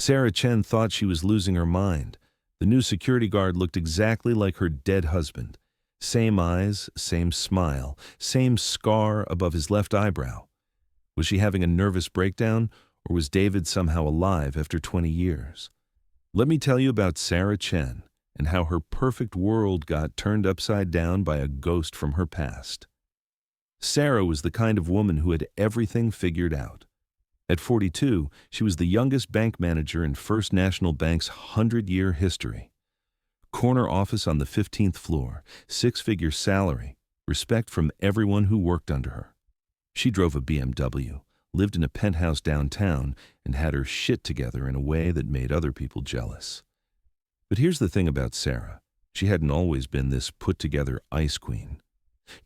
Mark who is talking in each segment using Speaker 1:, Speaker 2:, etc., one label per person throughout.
Speaker 1: Sarah Chen thought she was losing her mind. The new security guard looked exactly like her dead husband. Same eyes, same smile, same scar above his left eyebrow. Was she having a nervous breakdown, or was David somehow alive after 20 years? Let me tell you about Sarah Chen and how her perfect world got turned upside down by a ghost from her past. Sarah was the kind of woman who had everything figured out. At 42, she was the youngest bank manager in First National Bank's 100-year history. Corner office on the 15th floor, six-figure salary, respect from everyone who worked under her. She drove a BMW, lived in a penthouse downtown, and had her shit together in a way that made other people jealous. But here's the thing about Sarah. She hadn't always been this put-together ice queen.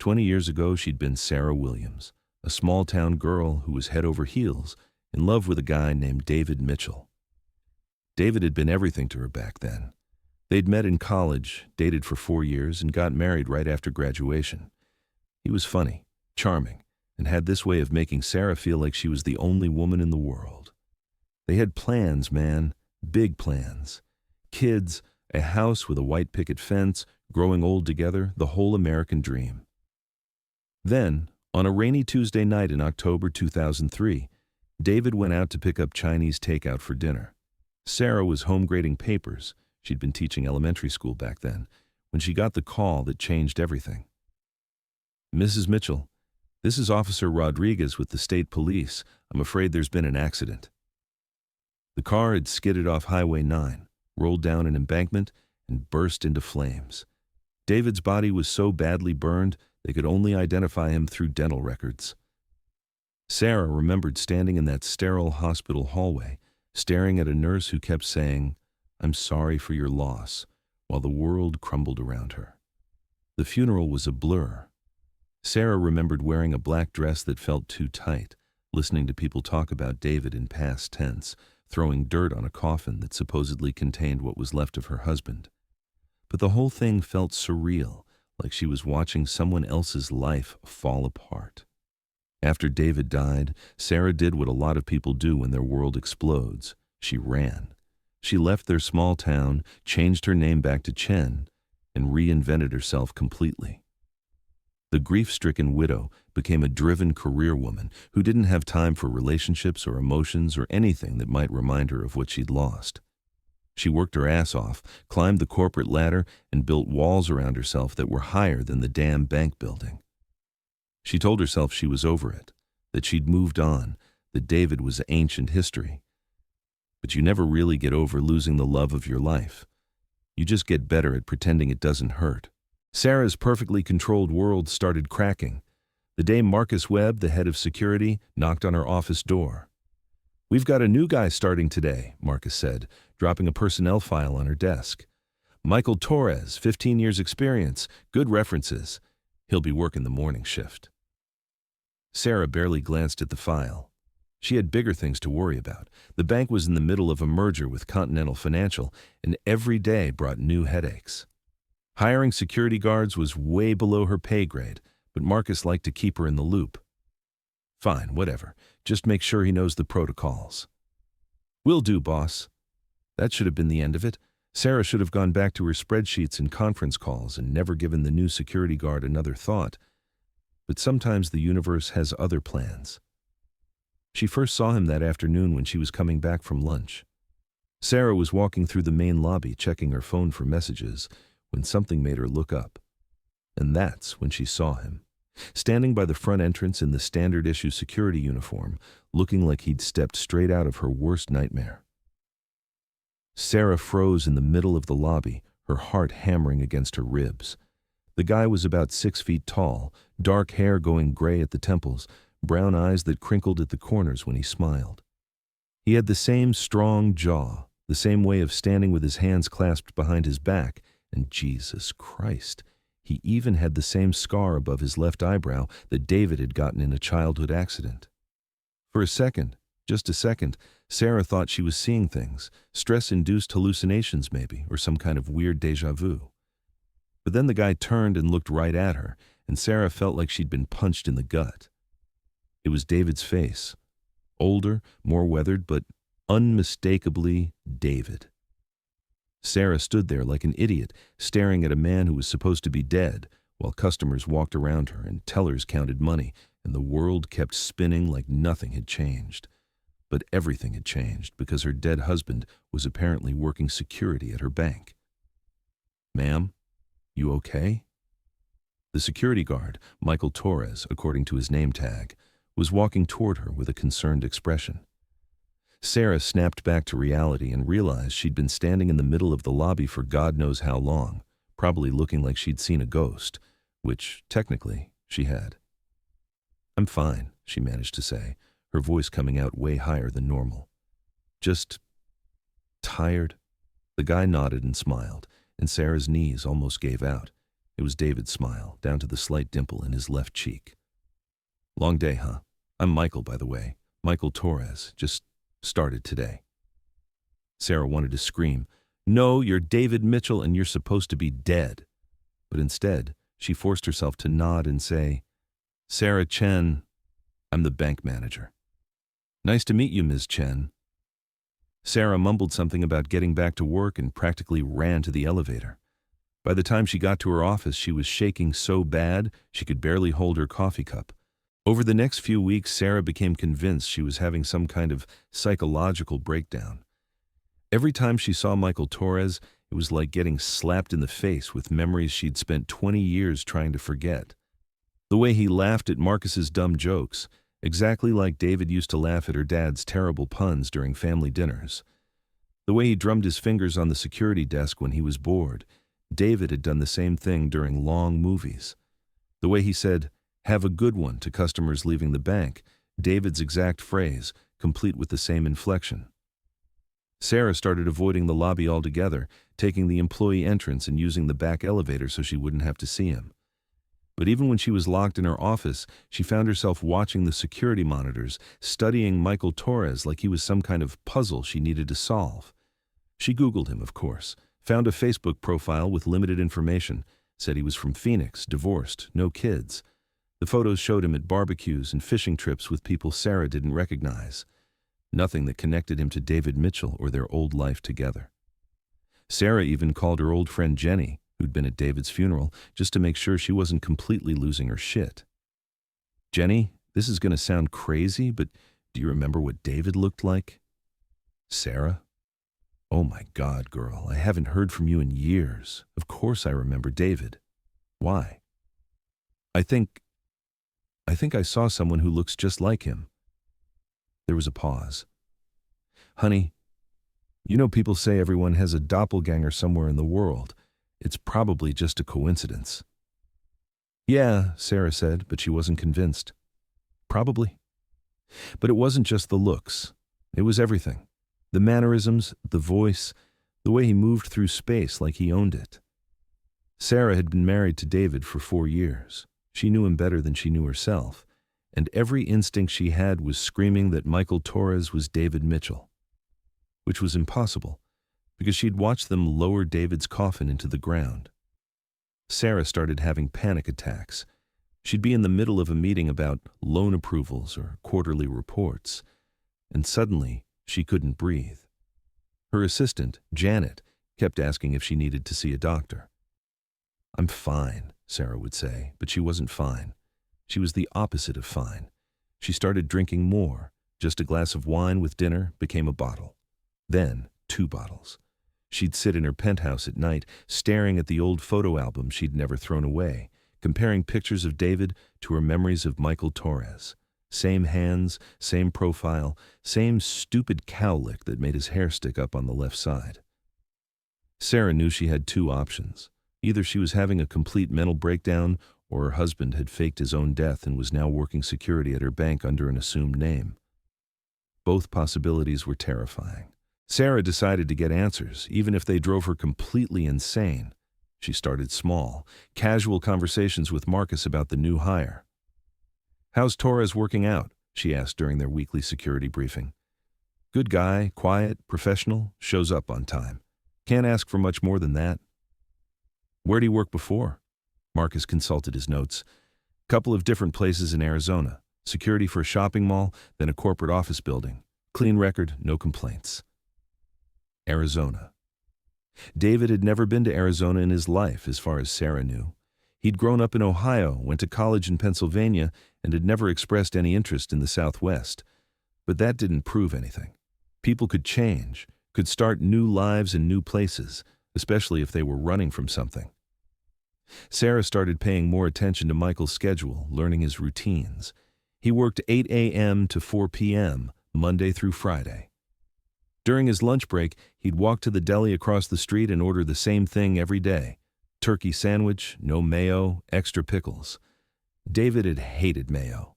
Speaker 1: 20 years ago, she'd been Sarah Williams, a small-town girl who was head over heels, in love with a guy named David Mitchell. David had been everything to her back then. They'd met in college, dated for 4 years, and got married right after graduation. He was funny, charming, and had this way of making Sarah feel like she was the only woman in the world. They had plans, man, big plans. Kids, a house with a white picket fence, growing old together, the whole American dream. Then, on a rainy Tuesday night in October 2003, David went out to pick up Chinese takeout for dinner. Sarah was home grading papers. She'd been teaching elementary school back then, when she got the call that changed everything. "Mrs. Mitchell, this is Officer Rodriguez with the state police. I'm afraid there's been an accident." The car had skidded off Highway 9, rolled down an embankment, and burst into flames. David's body was so badly burned they could only identify him through dental records. Sarah remembered standing in that sterile hospital hallway, staring at a nurse who kept saying, "I'm sorry for your loss," while the world crumbled around her. The funeral was a blur. Sarah remembered wearing a black dress that felt too tight, listening to people talk about David in past tense, throwing dirt on a coffin that supposedly contained what was left of her husband. But the whole thing felt surreal, like she was watching someone else's life fall apart. After David died, Sarah did what a lot of people do when their world explodes. She ran. She left their small town, changed her name back to Chen, and reinvented herself completely. The grief-stricken widow became a driven career woman who didn't have time for relationships or emotions or anything that might remind her of what she'd lost. She worked her ass off, climbed the corporate ladder, and built walls around herself that were higher than the damn bank building. She told herself she was over it, that she'd moved on, that David was ancient history. But you never really get over losing the love of your life. You just get better at pretending it doesn't hurt. Sarah's perfectly controlled world started cracking the day Marcus Webb, the head of security, knocked on her office door. "We've got a new guy starting today," Marcus said, dropping a personnel file on her desk. "Michael Torres, 15 years experience, good references. He'll be working the morning shift." Sarah barely glanced at the file. She had bigger things to worry about. The bank was in the middle of a merger with Continental Financial, and every day brought new headaches. Hiring security guards was way below her pay grade, but Marcus liked to keep her in the loop. "Fine, whatever. Just make sure he knows the protocols." "Will do, boss." That should have been the end of it. Sarah should have gone back to her spreadsheets and conference calls and never given the new security guard another thought. But sometimes the universe has other plans. She first saw him that afternoon when she was coming back from lunch. Sarah was walking through the main lobby checking her phone for messages when something made her look up. And that's when she saw him, standing by the front entrance in the standard issue security uniform, looking like he'd stepped straight out of her worst nightmare. Sarah froze in the middle of the lobby, her heart hammering against her ribs. The guy was about 6 feet tall, dark hair going gray at the temples, brown eyes that crinkled at the corners when he smiled. He had the same strong jaw, the same way of standing with his hands clasped behind his back, and Jesus Christ, he even had the same scar above his left eyebrow that David had gotten in a childhood accident. For a second, just a second, Sarah thought she was seeing things, stress-induced hallucinations maybe, or some kind of weird déjà vu. But then the guy turned and looked right at her, and Sarah felt like she'd been punched in the gut. It was David's face. Older, more weathered, but Unmistakably David. Sarah stood there like an idiot, staring at a man who was supposed to be dead, while customers walked around her and tellers counted money, and the world kept spinning like nothing had changed. But everything had changed because her dead husband was apparently working security at her bank. "Ma'am, you okay?" The security guard, Michael Torres, according to his name tag, was walking toward her with a concerned expression. Sarah snapped back to reality and realized she'd been standing in the middle of the lobby for God knows how long, probably looking like she'd seen a ghost, which, technically, she had. "I'm fine," she managed to say, her voice coming out way higher than normal. "Just tired." The guy nodded and smiled, and Sarah's knees almost gave out. It was David's smile, down to the slight dimple in his left cheek. "Long day, huh? I'm Michael, by the way. Michael Torres. Just started today." Sarah wanted to scream, "No, you're David Mitchell and you're supposed to be dead." But instead, she forced herself to nod and say, "Sarah Chen, I'm the bank manager." "Nice to meet you, Ms. Chen." Sarah mumbled something about getting back to work and practically ran to the elevator. By the time she got to her office, she was shaking so bad she could barely hold her coffee cup. Over the next few weeks, Sarah became convinced she was having some kind of psychological breakdown. Every time she saw Michael Torres, it was like getting slapped in the face with memories she'd spent 20 years trying to forget. The way he laughed at Marcus's dumb jokes, exactly like David used to laugh at her dad's terrible puns during family dinners. The way he drummed his fingers on the security desk when he was bored, David had done the same thing during long movies. The way he said, "Have a good one" to customers leaving the bank, David's exact phrase, complete with the same inflection. Sarah started avoiding the lobby altogether, taking the employee entrance and using the back elevator so she wouldn't have to see him. But even when she was locked in her office, she found herself watching the security monitors, studying Michael Torres like he was some kind of puzzle she needed to solve. She Googled him, of course, found a Facebook profile with limited information, said he was from Phoenix, divorced, no kids. The photos showed him at barbecues and fishing trips with people Sarah didn't recognize. Nothing that connected him to David Mitchell or their old life together. Sarah even called her old friend Jenny, who'd been at David's funeral, just to make sure she wasn't completely losing her shit. "Jenny, this is going to sound crazy, but do you remember what David looked like?" "Sarah? Oh my God, girl, I haven't heard from you in years. Of course I remember David. Why?" I think I saw someone who looks just like him." There was a pause. "Honey, you know people say everyone has a doppelganger somewhere in the world. It's probably just a coincidence." "Yeah," Sarah said, but she wasn't convinced. "Probably." But it wasn't just the looks. It was everything. The mannerisms, the voice, the way he moved through space like he owned it. Sarah had been married to David for 4 years. She knew him better than she knew herself, and every instinct she had was screaming that Michael Torres was David Mitchell. Which was impossible, because she'd watched them lower David's coffin into the ground. Sarah started having panic attacks. She'd be in the middle of a meeting about loan approvals or quarterly reports, and suddenly she couldn't breathe. Her assistant, Janet, kept asking if she needed to see a doctor. "I'm fine," Sarah would say, but she wasn't fine. She was the opposite of fine. She started drinking more. Just a glass of wine with dinner became a bottle. Then 2 bottles. She'd sit in her penthouse at night, staring at the old photo album she'd never thrown away, comparing pictures of David to her memories of Michael Torres. Same hands, same profile, same stupid cowlick that made his hair stick up on the left side. Sarah knew she had 2 options. Either she was having a complete mental breakdown, or her husband had faked his own death and was now working security at her bank under an assumed name. Both possibilities were terrifying. Sarah decided to get answers, even if they drove her completely insane. She started small, casual conversations with Marcus about the new hire. "How's Torres working out?" she asked during their weekly security briefing. "Good guy, quiet, professional, shows up on time. Can't ask for much more than that." "Where'd he work before?" Marcus consulted his notes. "Couple of different places in Arizona. Security for a shopping mall, then a corporate office building. Clean record, no complaints. Arizona. David had never been to Arizona in his life, as far as Sarah knew. He'd grown up in Ohio, went to college in Pennsylvania, and had never expressed any interest in the Southwest. But that didn't prove anything. People could change, could start new lives in new places, especially if they were running from something. Sarah started paying more attention to Michael's schedule, learning his routines. He worked 8 a.m. to 4 p.m., Monday through Friday. During his lunch break, he'd walk to the deli across the street and order the same thing every day. Turkey sandwich, no mayo, extra pickles. David had hated mayo.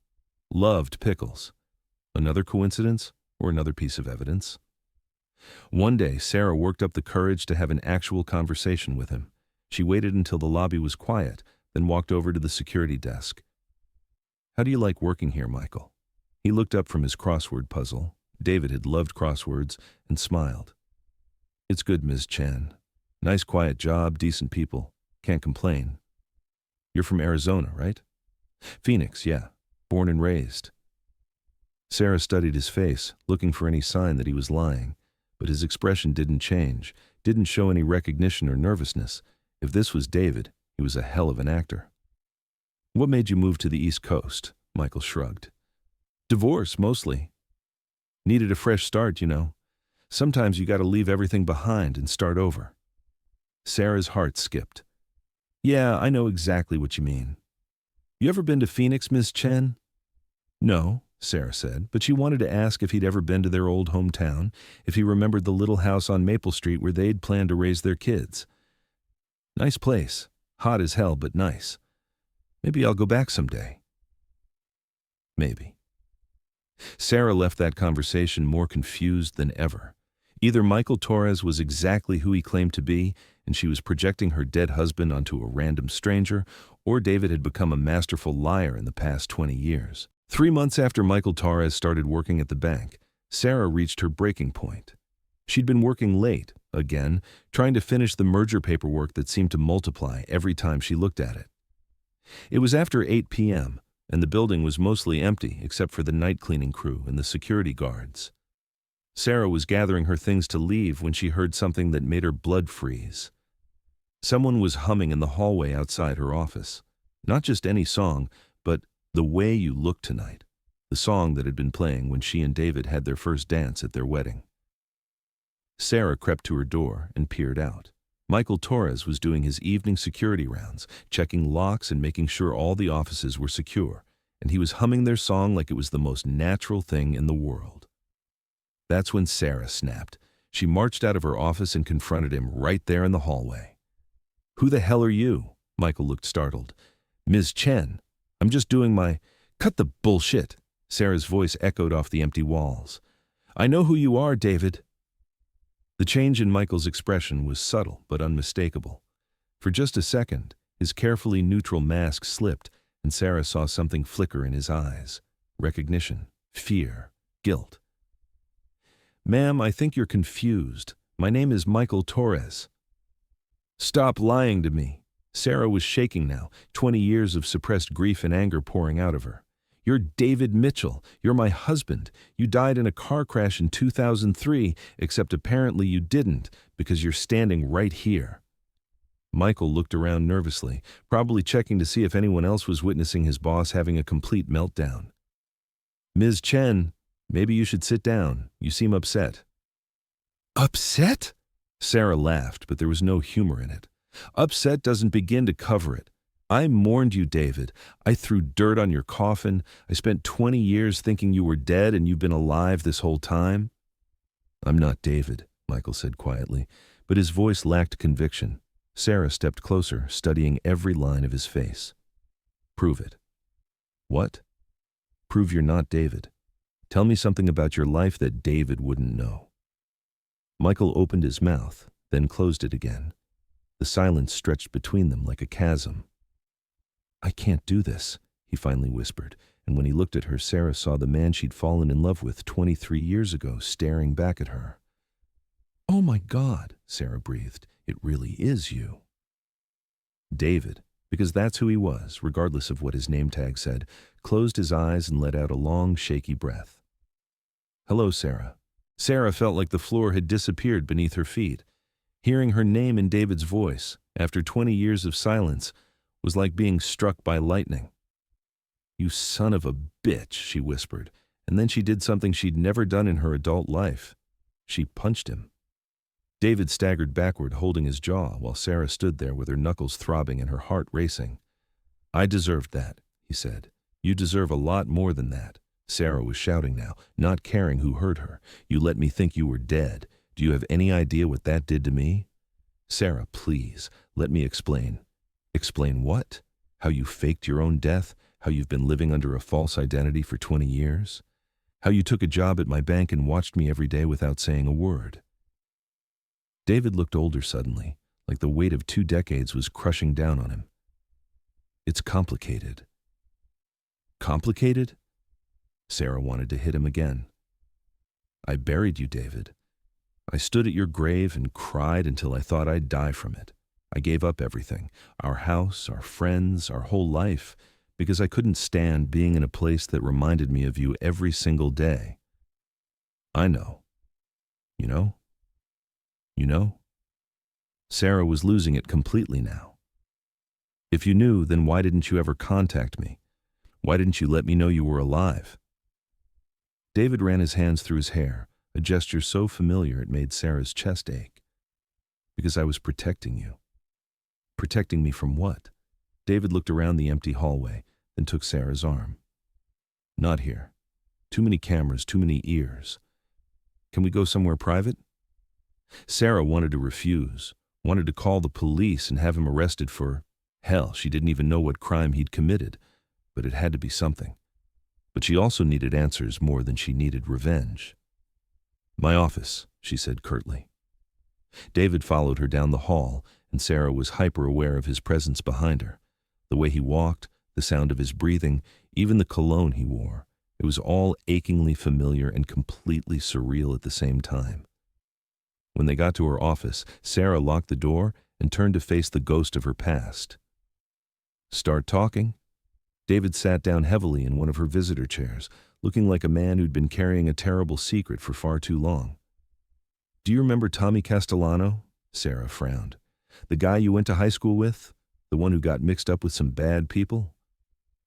Speaker 1: Loved pickles. Another coincidence or another piece of evidence? One day, Sarah worked up the courage to have an actual conversation with him. She waited until the lobby was quiet, then walked over to the security desk. "How do you like working here, Michael?" He looked up from his crossword puzzle. David had loved crosswords and smiled. "It's good, Ms. Chen. Nice quiet job, decent people. Can't complain. You're from Arizona, right?" "Phoenix, yeah. Born and raised." Sarah studied his face, looking for any sign that he was lying, but his expression didn't change, didn't show any recognition or nervousness. If this was David, he was a hell of an actor. "What made you move to the East Coast?" Michael shrugged. "Divorce, mostly. Needed a fresh start, you know. Sometimes you gotta leave everything behind and start over." Sarah's heart skipped. "Yeah, I know exactly what you mean. You ever been to Phoenix, Miss Chen?" "No," Sarah said, but she wanted to ask if he'd ever been to their old hometown, if he remembered the little house on Maple Street where they'd planned to raise their kids. "Nice place. Hot as hell, but nice. Maybe I'll go back someday." Maybe. Sarah left that conversation more confused than ever. Either Michael Torres was exactly who he claimed to be, and she was projecting her dead husband onto a random stranger, or David had become a masterful liar in the past 20 years. 3 months after Michael Torres started working at the bank, Sarah reached her breaking point. She'd been working late, again, trying to finish the merger paperwork that seemed to multiply every time she looked at it. It was after 8 p.m., and the building was mostly empty except for the night cleaning crew and the security guards. Sarah was gathering her things to leave when she heard something that made her blood freeze. Someone was humming in the hallway outside her office. Not just any song, but "The Way You Look Tonight," the song that had been playing when she and David had their first dance at their wedding. Sarah crept to her door and peered out. Michael Torres was doing his evening security rounds, checking locks and making sure all the offices were secure, and he was humming their song like it was the most natural thing in the world. That's when Sarah snapped. She marched out of her office and confronted him right there in the hallway. "Who the hell are you?" Michael looked startled. "Ms. Chen, I'm just doing my—" "Cut the bullshit," Sarah's voice echoed off the empty walls. "I know who you are, David." The change in Michael's expression was subtle but unmistakable. For just a second, his carefully neutral mask slipped, and Sarah saw something flicker in his eyes. Recognition, fear, guilt. "Ma'am, I think you're confused. My name is Michael Torres." "Stop lying to me." Sarah was shaking now, 20 years of suppressed grief and anger pouring out of her. "You're David Mitchell. You're my husband. You died in a car crash in 2003, except apparently you didn't, because you're standing right here." Michael looked around nervously, probably checking to see if anyone else was witnessing his boss having a complete meltdown. "Ms. Chen, maybe you should sit down. You seem upset." "Upset?" Sarah laughed, but there was no humor in it. "Upset doesn't begin to cover it. I mourned you, David. I threw dirt on your coffin. I spent 20 years thinking you were dead and you've been alive this whole time." "I'm not David," Michael said quietly, but his voice lacked conviction. Sarah stepped closer, studying every line of his face. "Prove it." "What?" "Prove you're not David. Tell me something about your life that David wouldn't know." Michael opened his mouth, then closed it again. The silence stretched between them like a chasm. "I can't do this," he finally whispered, and when he looked at her, Sarah saw the man she'd fallen in love with 23 years ago staring back at her. "Oh my God," Sarah breathed, "it really is you." David, because that's who he was, regardless of what his name tag said, closed his eyes and let out a long, shaky breath. Hello, Sarah. Sarah felt like the floor had disappeared beneath her feet. Hearing her name in David's voice, after 20 years of silence, was like being struck by lightning. You son of a bitch, she whispered, and then she did something she'd never done in her adult life. She punched him. David staggered backward, holding his jaw, while Sarah stood there with her knuckles throbbing and her heart racing. I deserved that, he said. You deserve a lot more than that. Sarah was shouting now, not caring who heard her. You let me think you were dead. Do you have any idea what that did to me? Sarah, please, let me explain. Explain what? How you faked your own death? How you've been living under a false identity for 20 years? How you took a job at my bank and watched me every day without saying a word? David looked older suddenly, like the weight of 2 decades was crushing down on him. It's complicated. Complicated? Sarah wanted to hit him again. I buried you, David. I stood at your grave and cried until I thought I'd die from it. I gave up everything, our house, our friends, our whole life, because I couldn't stand being in a place that reminded me of you every single day. I know. You know? You know? Sarah was losing it completely now. If you knew, then why didn't you ever contact me? Why didn't you let me know you were alive? David ran his hands through his hair, a gesture so familiar it made Sarah's chest ache. Because I was protecting you. Protecting me from what? David looked around the empty hallway, then took Sarah's arm. Not here. Too many cameras, too many ears. Can we go somewhere private? Sarah wanted to refuse, wanted to call the police and have him arrested for, hell, she didn't even know what crime he'd committed, but it had to be something. But she also needed answers more than she needed revenge. My office, she said curtly. David followed her down the hall, and Sarah was hyper-aware of his presence behind her. The way he walked, the sound of his breathing, even the cologne he wore. It was all achingly familiar and completely surreal at the same time. When they got to her office, Sarah locked the door and turned to face the ghost of her past. Start talking? David sat down heavily in one of her visitor chairs, looking like a man who'd been carrying a terrible secret for far too long. Do you remember Tommy Castellano? Sarah frowned. The guy you went to high school with? The one who got mixed up with some bad people?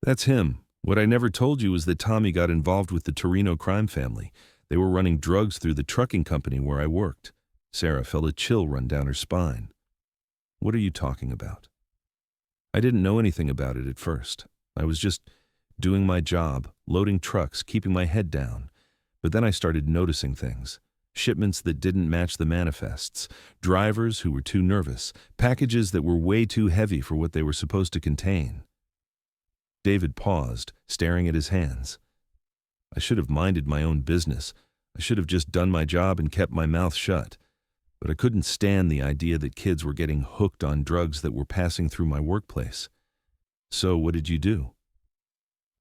Speaker 1: That's him. What I never told you was that Tommy got involved with the Torino crime family. They were running drugs through the trucking company where I worked. Sarah felt a chill run down her spine. What are you talking about? I didn't know anything about it at first. I was just doing my job, loading trucks, keeping my head down. But then I started noticing things. Shipments that didn't match the manifests, drivers who were too nervous, packages that were way too heavy for what they were supposed to contain. David paused, staring at his hands. I should have minded my own business. I should have just done my job and kept my mouth shut. But I couldn't stand the idea that kids were getting hooked on drugs that were passing through my workplace. So what did you do?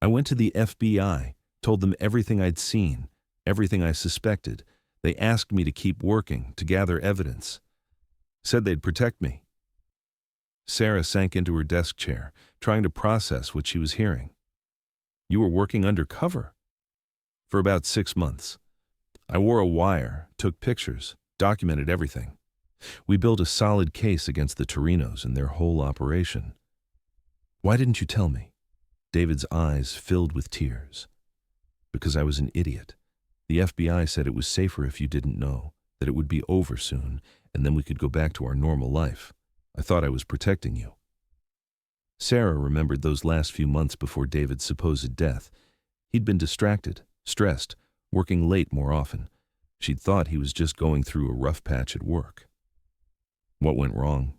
Speaker 1: I went to the FBI, told them everything I'd seen, everything I suspected. They asked me to keep working, to gather evidence. Said they'd protect me. Sarah sank into her desk chair, trying to process what she was hearing. You were working undercover? For about 6 months. I wore a wire, took pictures, documented everything. We built a solid case against the Torinos and their whole operation. Why didn't you tell me? David's eyes filled with tears. Because I was an idiot. The FBI said it was safer if you didn't know, that it would be over soon, and then we could go back to our normal life. I thought I was protecting you. Sarah remembered those last few months before David's supposed death. He'd been distracted, stressed, working late more often. She'd thought he was just going through a rough patch at work. What went wrong?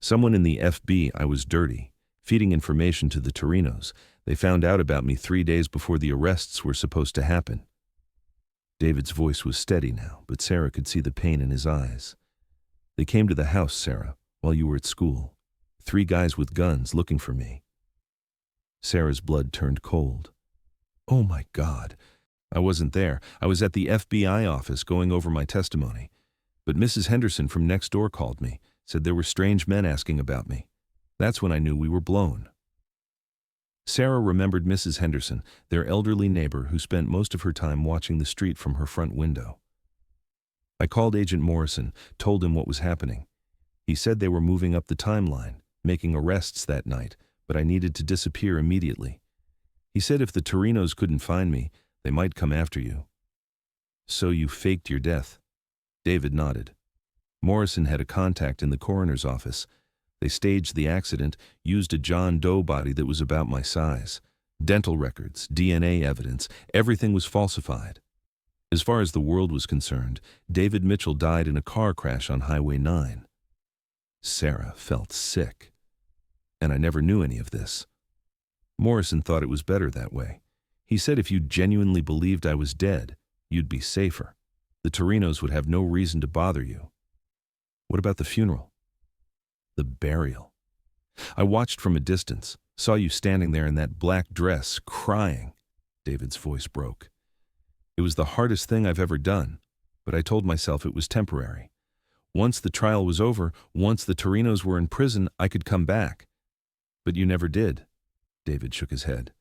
Speaker 1: Someone in the FB, I was dirty, feeding information to the Torinos. They found out about me 3 days before the arrests were supposed to happen. David's voice was steady now, but Sarah could see the pain in his eyes. They came to the house, Sarah, while you were at school. 3 guys with guns looking for me. Sarah's blood turned cold. Oh my God. I wasn't there. I was at the FBI office going over my testimony. But Mrs. Henderson from next door called me, said there were strange men asking about me. That's when I knew we were blown. Sarah remembered Mrs. Henderson, their elderly neighbor who spent most of her time watching the street from her front window. I called Agent Morrison, told him what was happening. He said they were moving up the timeline, making arrests that night, but I needed to disappear immediately. He said if the Torinos couldn't find me, they might come after you. So you faked your death? David nodded. Morrison had a contact in the coroner's office. They staged the accident, used a John Doe body that was about my size. Dental records, DNA evidence, everything was falsified. As far as the world was concerned, David Mitchell died in a car crash on Highway 9. Sarah felt sick. And I never knew any of this. Morrison thought it was better that way. He said if you genuinely believed I was dead, you'd be safer. The Torinos would have no reason to bother you. What about the funeral? The burial. I watched from a distance, saw you standing there in that black dress, crying. David's voice broke. It was the hardest thing I've ever done, but I told myself it was temporary. Once the trial was over, once the Torinos were in prison, I could come back. But you never did. David shook his head.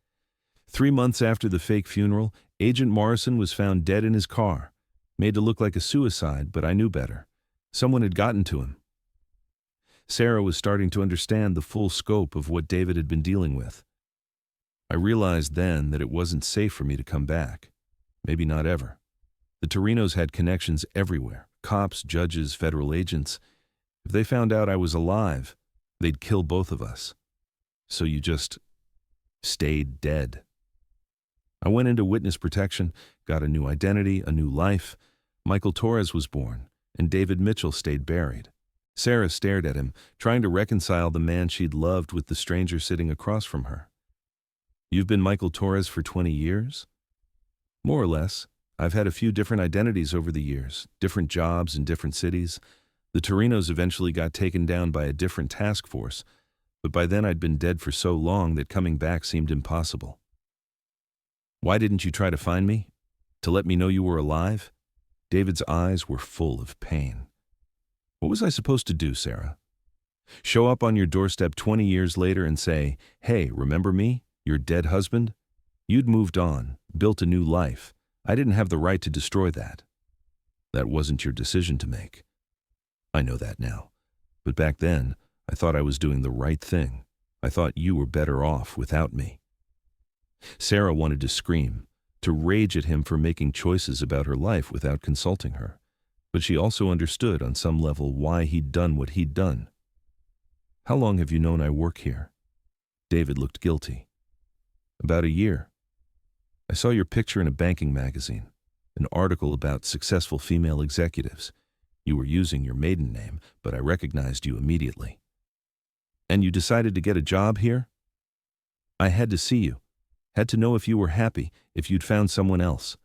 Speaker 1: 3 months after the fake funeral, Agent Morrison was found dead in his car. Made to look like a suicide, but I knew better. Someone had gotten to him. Sarah was starting to understand the full scope of what David had been dealing with. I realized then that it wasn't safe for me to come back. Maybe not ever. The Torinos had connections everywhere. Cops, judges, federal agents. If they found out I was alive, they'd kill both of us. So you just stayed dead. I went into witness protection, got a new identity, a new life. Michael Torres was born, and David Mitchell stayed buried. Sarah stared at him, trying to reconcile the man she'd loved with the stranger sitting across from her. You've been Michael Torres for 20 years? More or less. I've had a few different identities over the years, different jobs in different cities. The Torinos eventually got taken down by a different task force, but by then I'd been dead for so long that coming back seemed impossible. Why didn't you try to find me? To let me know you were alive? David's eyes were full of pain. What was I supposed to do, Sarah? Show up on your doorstep 20 years later and say, hey, remember me? Your dead husband? You'd moved on, built a new life. I didn't have the right to destroy that. That wasn't your decision to make. I know that now. But back then, I thought I was doing the right thing. I thought you were better off without me. Sarah wanted to scream, to rage at him for making choices about her life without consulting her. But she also understood on some level why he'd done what he'd done. How long have you known I work here? David looked guilty. About a year. I saw your picture in a banking magazine, an article about successful female executives. You were using your maiden name, but I recognized you immediately. And you decided to get a job here? I had to see you, had to know if you were happy, if you'd found someone else.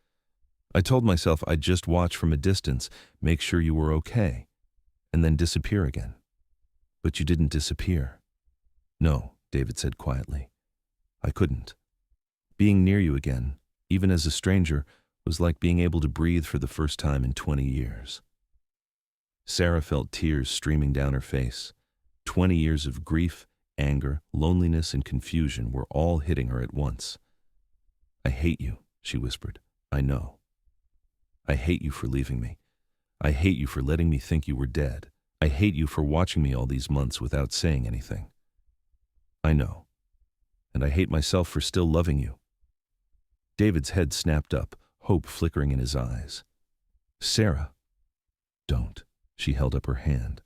Speaker 1: I told myself I'd just watch from a distance, make sure you were okay, and then disappear again. But you didn't disappear. No, David said quietly. I couldn't. Being near you again, even as a stranger, was like being able to breathe for the first time in 20 years. Sarah felt tears streaming down her face. 20 years of grief, anger, loneliness, and confusion were all hitting her at once. I hate you, she whispered. I know. I hate you for leaving me. I hate you for letting me think you were dead. I hate you for watching me all these months without saying anything. I know. And I hate myself for still loving you. David's head snapped up, hope flickering in his eyes. Sarah, don't. She held up her hand.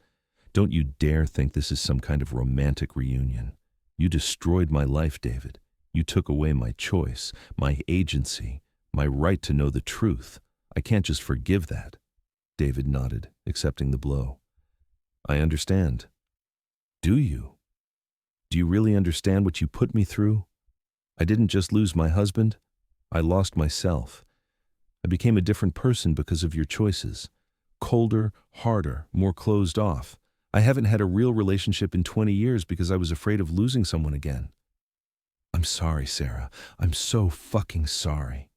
Speaker 1: Don't you dare think this is some kind of romantic reunion. You destroyed my life, David. You took away my choice, my agency, my right to know the truth. I can't just forgive that. David nodded, accepting the blow. I understand. Do you? Do you really understand what you put me through? I didn't just lose my husband. I lost myself. I became a different person because of your choices. Colder, harder, more closed off. I haven't had a real relationship in 20 years because I was afraid of losing someone again. I'm sorry, Sarah. I'm so fucking sorry.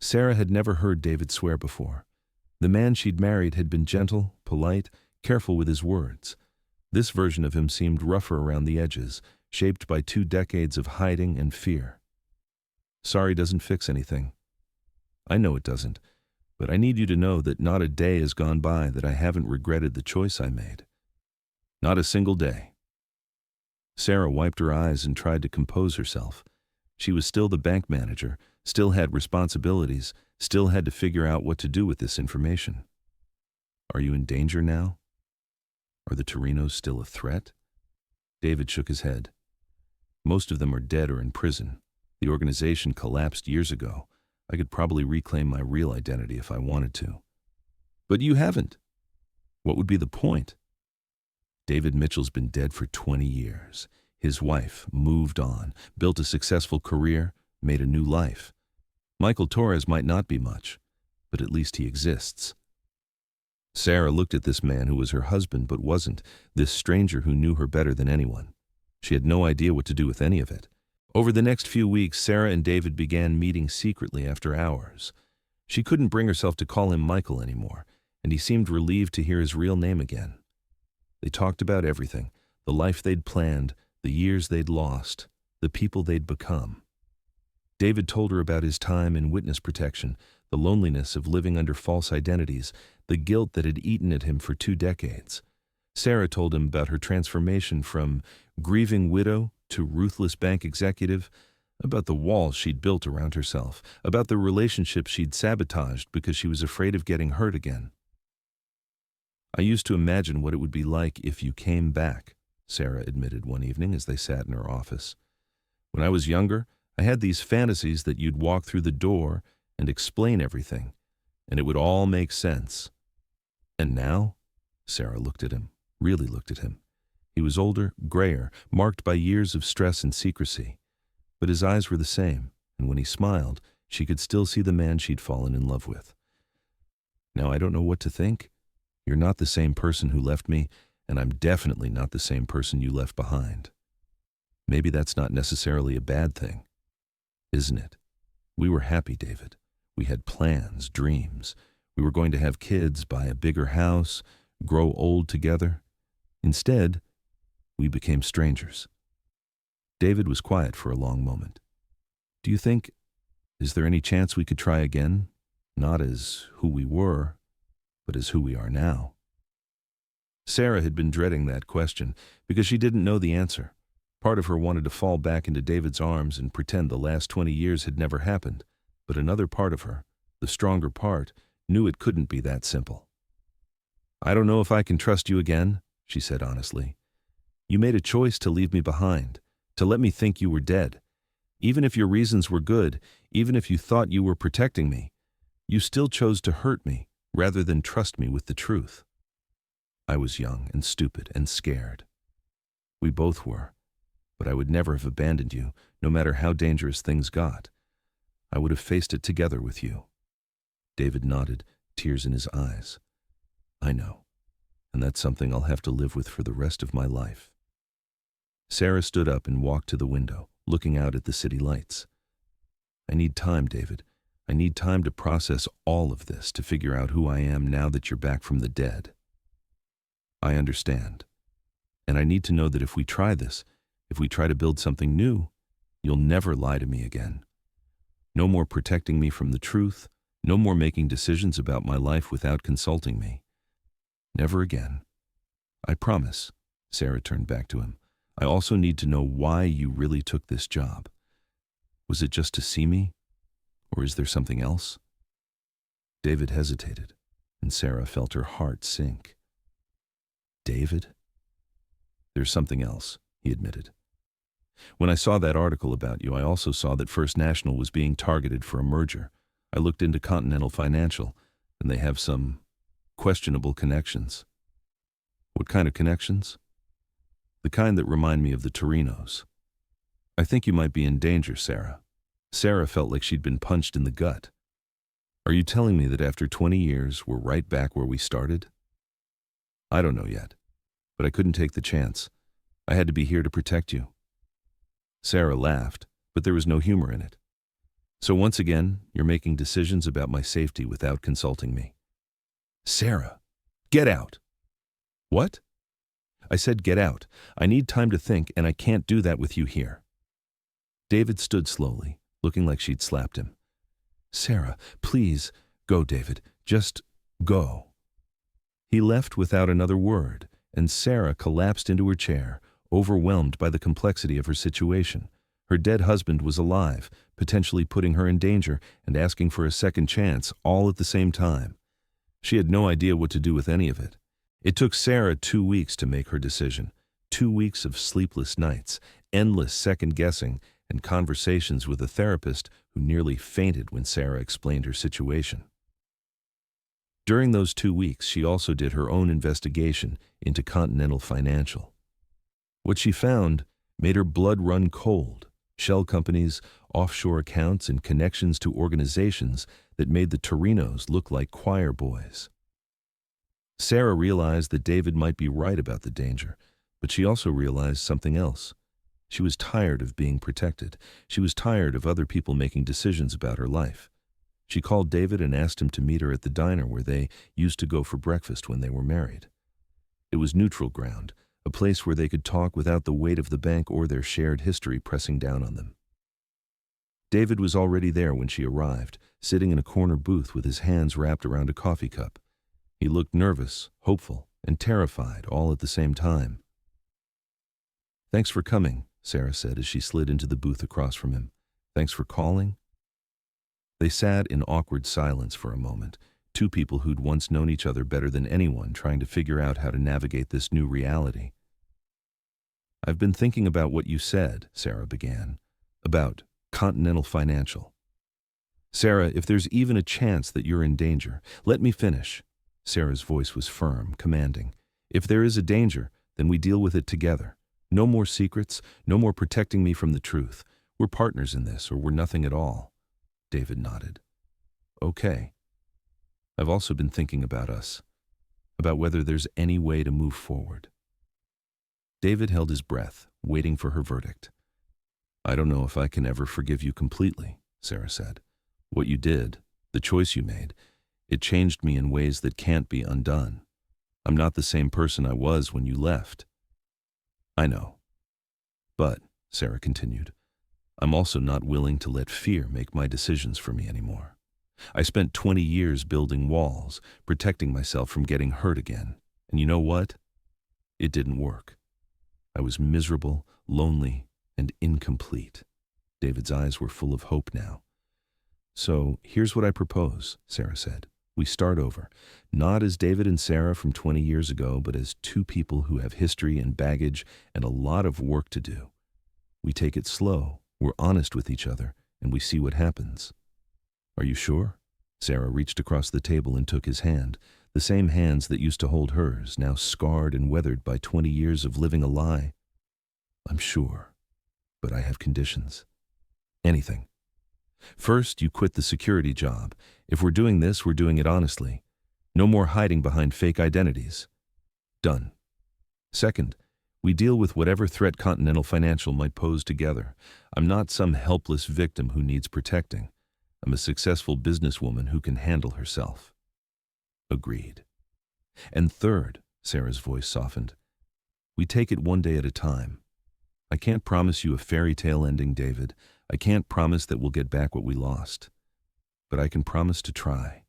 Speaker 1: Sarah had never heard David swear before. The man she'd married had been gentle, polite, careful with his words. This version of him seemed rougher around the edges, shaped by 2 decades of hiding and fear. Sorry doesn't fix anything. I know it doesn't, but I need you to know that not a day has gone by that I haven't regretted the choice I made. Not a single day. Sarah wiped her eyes and tried to compose herself. She was still the bank manager, still had responsibilities, still had to figure out what to do with this information. Are you in danger now? Are the Torinos still a threat? David shook his head. Most of them are dead or in prison. The organization collapsed years ago. I could probably reclaim my real identity if I wanted to. But you haven't. What would be the point? David Mitchell's been dead for 20 years. His wife moved on, built a successful career, made a new life. Michael Torres might not be much, but at least he exists. Sarah looked at this man who was her husband but wasn't, this stranger who knew her better than anyone. She had no idea what to do with any of it. Over the next few weeks, Sarah and David began meeting secretly after hours. She couldn't bring herself to call him Michael anymore, and he seemed relieved to hear his real name again. They talked about everything, the life they'd planned, the years they'd lost, the people they'd become. David told her about his time in witness protection, the loneliness of living under false identities, the guilt that had eaten at him for 2 decades. Sarah told him about her transformation from grieving widow to ruthless bank executive, about the walls she'd built around herself, about the relationships she'd sabotaged because she was afraid of getting hurt again. I used to imagine what it would be like if you came back, Sarah admitted one evening as they sat in her office. When I was younger, I had these fantasies that you'd walk through the door and explain everything, and it would all make sense. And now? Sarah looked at him, really looked at him. He was older, grayer, marked by years of stress and secrecy. But his eyes were the same, and when he smiled, she could still see the man she'd fallen in love with. Now I don't know what to think. You're not the same person who left me, and I'm definitely not the same person you left behind. Maybe that's not necessarily a bad thing, isn't it? We were happy, David. We had plans, dreams. We were going to have kids, buy a bigger house, grow old together. Instead, we became strangers. David was quiet for a long moment. Do you think, is there any chance we could try again? Not as who we were, but as who we are now. Sarah had been dreading that question because she didn't know the answer. Part of her wanted to fall back into David's arms and pretend the last 20 years had never happened, but another part of her, the stronger part, knew it couldn't be that simple. I don't know if I can trust you again, she said honestly. You made a choice to leave me behind, to let me think you were dead. Even if your reasons were good, even if you thought you were protecting me, you still chose to hurt me rather than trust me with the truth. I was young and stupid and scared. We both were, but I would never have abandoned you, no matter how dangerous things got. I would have faced it together with you. David nodded, tears in his eyes. I know, and that's something I'll have to live with for the rest of my life. Sarah stood up and walked to the window, looking out at the city lights. I need time, David. I need time to process all of this, to figure out who I am now that you're back from the dead. I understand. And I need to know that if we try this, if we try to build something new, you'll never lie to me again. No more protecting me from the truth, no more making decisions about my life without consulting me. Never again. I promise, Sarah turned back to him. I also need to know why you really took this job. Was it just to see me? Or is there something else? David hesitated, and Sarah felt her heart sink. David? There's something else, he admitted. When I saw that article about you, I also saw that First National was being targeted for a merger. I looked into Continental Financial, and they have some questionable connections. What kind of connections? The kind that remind me of the Torinos. I think you might be in danger, Sarah. Sarah felt like she'd been punched in the gut. Are you telling me that after 20 years, we're right back where we started? I don't know yet, but I couldn't take the chance. I had to be here to protect you. Sarah laughed, but there was no humor in it. So once again, you're making decisions about my safety without consulting me. Sarah, get out. What? I said get out. I need time to think, and I can't do that with you here. David stood slowly, looking like she'd slapped him. Sarah, please, go, David. Just go. He left without another word, and Sarah collapsed into her chair, overwhelmed by the complexity of her situation. Her dead husband was alive, potentially putting her in danger and asking for a second chance, all at the same time. She had no idea what to do with any of it. It took Sarah 2 weeks to make her decision. 2 weeks of sleepless nights, endless second-guessing, and conversations with a therapist who nearly fainted when Sarah explained her situation. During those 2 weeks, she also did her own investigation into Continental Financial. What she found made her blood run cold. Shell companies, offshore accounts, and connections to organizations that made the Torinos look like choir boys. Sarah realized that David might be right about the danger, but she also realized something else. She was tired of being protected. She was tired of other people making decisions about her life. She called David and asked him to meet her at the diner where they used to go for breakfast when they were married. It was neutral ground, a place where they could talk without the weight of the bank or their shared history pressing down on them. David was already there when she arrived, sitting in a corner booth with his hands wrapped around a coffee cup. He looked nervous, hopeful, and terrified all at the same time. Thanks for coming, Sarah said as she slid into the booth across from him. Thanks for calling. They sat in awkward silence for a moment, two people who'd once known each other better than anyone trying to figure out how to navigate this new reality. I've been thinking about what you said, Sarah began, about Continental Financial. Sarah, if there's even a chance that you're in danger, let me finish. Sarah's voice was firm, commanding. If there is a danger, then we deal with it together. No more secrets, no more protecting me from the truth. We're partners in this, or we're nothing at all. David nodded. Okay. I've also been thinking about us, about whether there's any way to move forward. David held his breath, waiting for her verdict. I don't know if I can ever forgive you completely, Sarah said. What you did, the choice you made, it changed me in ways that can't be undone. I'm not the same person I was when you left. I know. But, Sarah continued, I'm also not willing to let fear make my decisions for me anymore. I spent 20 years building walls, protecting myself from getting hurt again. And you know what? It didn't work. I was miserable, lonely, and incomplete. David's eyes were full of hope now. So, here's what I propose, Sarah said. We start over, not as David and Sarah from 20 years ago, but as two people who have history and baggage and a lot of work to do. We take it slow, we're honest with each other, and we see what happens. Are you sure? Sarah reached across the table and took his hand, the same hands that used to hold hers, now scarred and weathered by 20 years of living a lie. I'm sure, but I have conditions. Anything. First, you quit the security job. If we're doing this, we're doing it honestly. No more hiding behind fake identities. Done. Second, we deal with whatever threat Continental Financial might pose together. I'm not some helpless victim who needs protecting. I'm a successful businesswoman who can handle herself. Agreed. And third, Sarah's voice softened, we take it one day at a time. I can't promise you a fairy tale ending, David. I can't promise that we'll get back what we lost. But I can promise to try.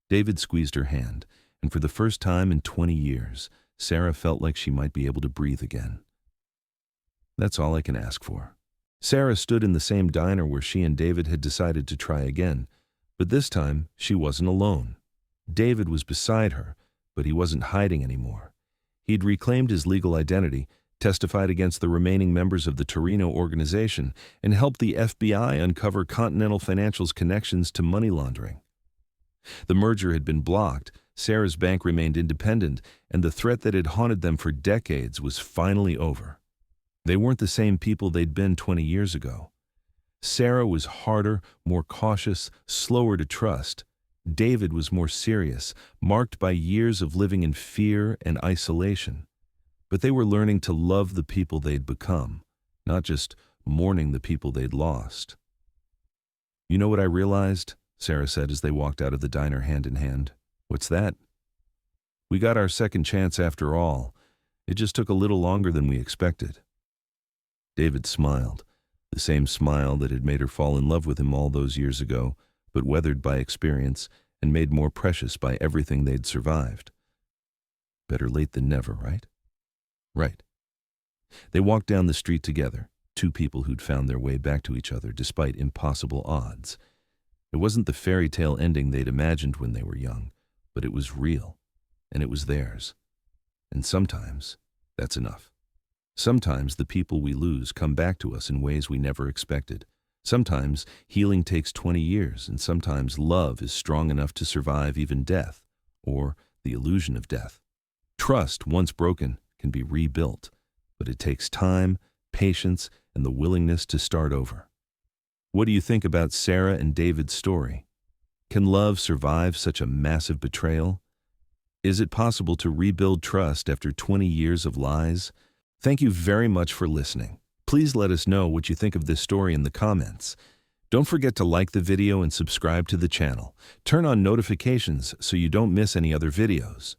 Speaker 1: David squeezed her hand, and for the first time in 20 years, Sarah felt like she might be able to breathe again. That's all I can ask for. Sarah stood in the same diner where she and David had decided to try again, but this time she wasn't alone. David was beside her, but he wasn't hiding anymore. He'd reclaimed his legal identity, testified against the remaining members of the Torino organization, and helped the FBI uncover Continental Financial's connections to money laundering. The merger had been blocked, Sarah's bank remained independent, and the threat that had haunted them for decades was finally over. They weren't the same people they'd been 20 years ago. Sarah was harder, more cautious, slower to trust. David was more serious, marked by years of living in fear and isolation. But they were learning to love the people they'd become, not just mourning the people they'd lost. You know what I realized? Sarah said as they walked out of the diner hand in hand. What's that? We got our second chance after all, It just took a little longer than we expected." David smiled, the same smile that had made her fall in love with him all those years ago, but weathered by experience and made more precious by everything they'd survived. Better late than never, right? Right. They walked down the street together, two people who'd found their way back to each other despite impossible odds. It wasn't the fairy tale ending they'd imagined when they were young, but it was real, and it was theirs. And sometimes, that's enough. Sometimes the people we lose come back to us in ways we never expected. Sometimes healing takes 20 years, and sometimes love is strong enough to survive even death, or the illusion of death. Trust, once broken, can be rebuilt, but it takes time, patience, and the willingness to start over. What do you think about Sarah and David's story? Can love survive such a massive betrayal? Is it possible to rebuild trust after 20 years of lies? Thank you very much for listening. Please let us know what you think of this story in the comments. Don't forget to like the video and subscribe to the channel. Turn on notifications so you don't miss any other videos.